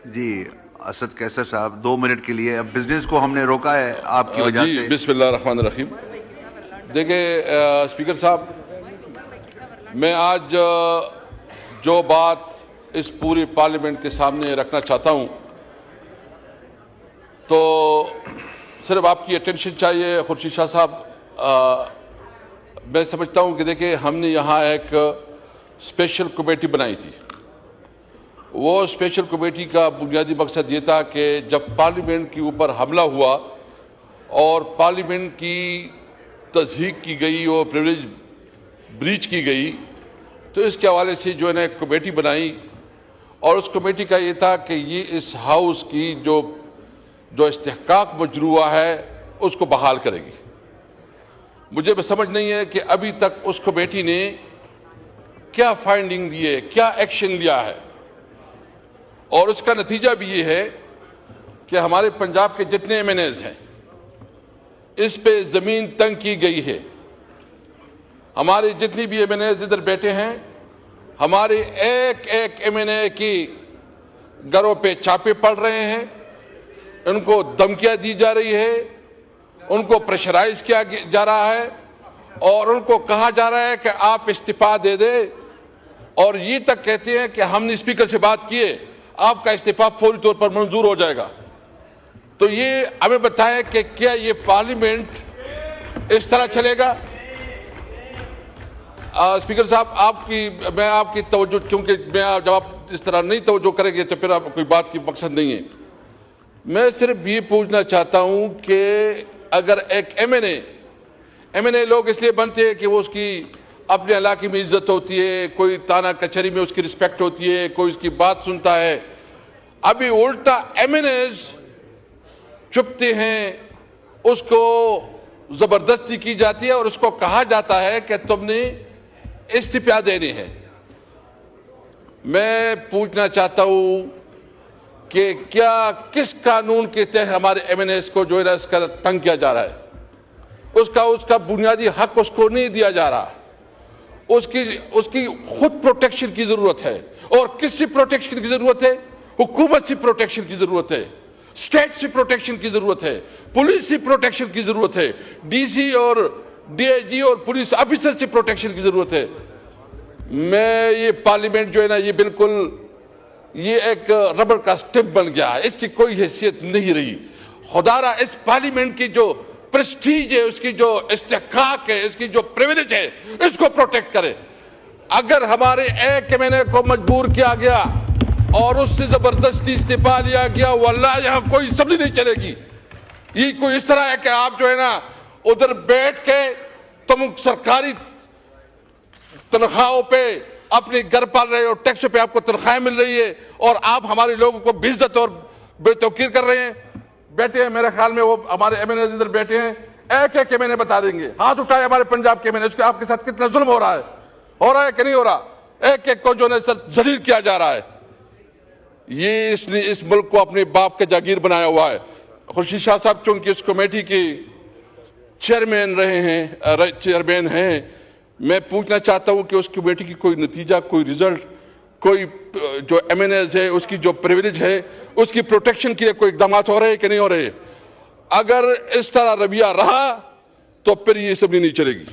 جی اسد کیسر صاحب 2 منٹ کے لیے. اب بزنس کو ہم نے روکا ہے آپ کی وجہ سے. بسم اللہ الرحمن الرحیم. دیکھیں اسپیکر صاحب، میں آج جو بات اس پوری پارلیمنٹ کے سامنے رکھنا چاہتا ہوں تو صرف آپ کی اٹینشن چاہیے. خورشید شاہ صاحب، میں سمجھتا ہوں کہ دیکھیں ہم نے یہاں ایک اسپیشل کمیٹی بنائی تھی. وہ اسپیشل کمیٹی کا بنیادی مقصد یہ تھا کہ جب پارلیمنٹ کے اوپر حملہ ہوا اور پارلیمنٹ کی تضحیق کی گئی اور پریویلیج بریچ کی گئی تو اس کے حوالے سے جو ہے نا ایک کمیٹی بنائی، اور اس کمیٹی کا یہ تھا کہ یہ اس ہاؤس کی جو استحقاق مجروح ہے اس کو بحال کرے گی. مجھے سمجھ نہیں ہے کہ ابھی تک اس کمیٹی نے کیا فائنڈنگ دی ہے، کیا ایکشن لیا ہے. اور اس کا نتیجہ بھی یہ ہے کہ ہمارے پنجاب کے جتنے ایم این ایز ہیں اس پہ زمین تنگ کی گئی ہے. ہمارے جتنی بھی ایم این ایز ادھر بیٹھے ہیں، ہمارے ایک ایک ایم این اے کی گھروں پہ چھاپے پڑ رہے ہیں، ان کو دھمکیاں دی جا رہی ہے، ان کو پریشرائز کیا جا رہا ہے، اور ان کو کہا جا رہا ہے کہ آپ استعفیٰ دے دیں. اور یہ تک کہتے ہیں کہ ہم نے اسپیکر سے بات کیے، آپ کا استعفیٰ فوری طور پر منظور ہو جائے گا. تو یہ ہمیں بتائیں کہ کیا یہ پارلیمنٹ اس طرح چلے گا؟ اسپیکر صاحب، میں آپ کی توجہ، کیونکہ میں جب آپ اس طرح نہیں توجہ کریں گے تو پھر آپ کوئی بات کی مقصد نہیں ہے. میں صرف یہ پوچھنا چاہتا ہوں کہ اگر ایک ایم این اے لوگ اس لیے بنتے ہیں کہ وہ اس کی اپنے علاقے میں عزت ہوتی ہے، کوئی تانا کچہری میں اس کی رسپیکٹ ہوتی ہے، کوئی اس کی بات سنتا ہے. ابھی الٹا ایم این ایز چھپتے ہیں، اس کو زبردستی کی جاتی ہے اور اس کو کہا جاتا ہے کہ تم نے استعفیٰ دینے ہیں. میں پوچھنا چاہتا ہوں کہ کیا کس قانون کے تحت ہمارے ایم این ایز کو جو ہے اس کا تنگ کیا جا رہا ہے؟ اس کا بنیادی حق اس کو نہیں دیا جا رہا. اس کی خود پروٹیکشن کی ضرورت ہے. اور کس سے پروٹیکشن کی ضرورت ہے؟ حکومت سے پروٹیکشن کی ضرورت ہے، اسٹیٹ سے پروٹیکشن کی ضرورت ہے، پولیس سے پروٹیکشن کی ضرورت ہے، ڈی سی اور ڈی آئی جی اور پولیس آفیسر سے پروٹیکشن کی ضرورت ہے. میں یہ پارلیمنٹ جو ہے نا یہ بالکل یہ ایک ربڑ کا اسٹمپ بن گیا ہے، اس کی کوئی حیثیت نہیں رہی. خدا را اس پارلیمنٹ کی جو پریسٹیج ہے، اس کی جو استحقاق ہے، اس کی جو پریویلیج ہے، اس کو پروٹیکٹ کرے. اگر ہمارے ایک ایم این اے کو مجبور کیا گیا اور اس سے زبردستی استعفیٰ لیا گیا، واللہ یہاں کوئی اسمبلی نہیں چلے گی. یہ کوئی اس طرح ہے کہ آپ جو ہے نا ادھر بیٹھ کے تم سرکاری تنخواہوں پہ اپنے گھر پال رہے ہو، ٹیکس پہ آپ کو تنخواہیں مل رہی ہے، اور آپ ہمارے لوگوں کو بے عزت اور بے توقیر کر رہے ہیں. بیٹھے ہیں میرے خیال میں وہ ہمارے ایم این اے ادھر بیٹھے ہیں، ایک ایک ایم این اے بتا دیں گے. ہاتھ اٹھائے ہمارے پنجاب کے ایم این اے، اس کے آپ کے ساتھ کتنا ظلم ہو رہا ہے کہ نہیں ہو رہا؟ ایک ایک کو جو ہے ذلیل کیا جا رہا ہے. یہ اس نے اس ملک کو اپنے باپ کا جاگیر بنایا ہوا ہے. خورشید شاہ صاحب چونکہ اس کمیٹی کے چیئرمین ہیں، میں پوچھنا چاہتا ہوں کہ اس کمیٹی کی کوئی نتیجہ، کوئی ریزلٹ، کوئی جو ایم این ایز ہے اس کی جو پریویلیج ہے اس کی پروٹیکشن کے لیے کوئی اقدامات ہو رہے ہیں کہ نہیں ہو رہے؟ اگر اس طرح رویہ رہا تو پھر یہ اسمبلی نہیں چلے گی.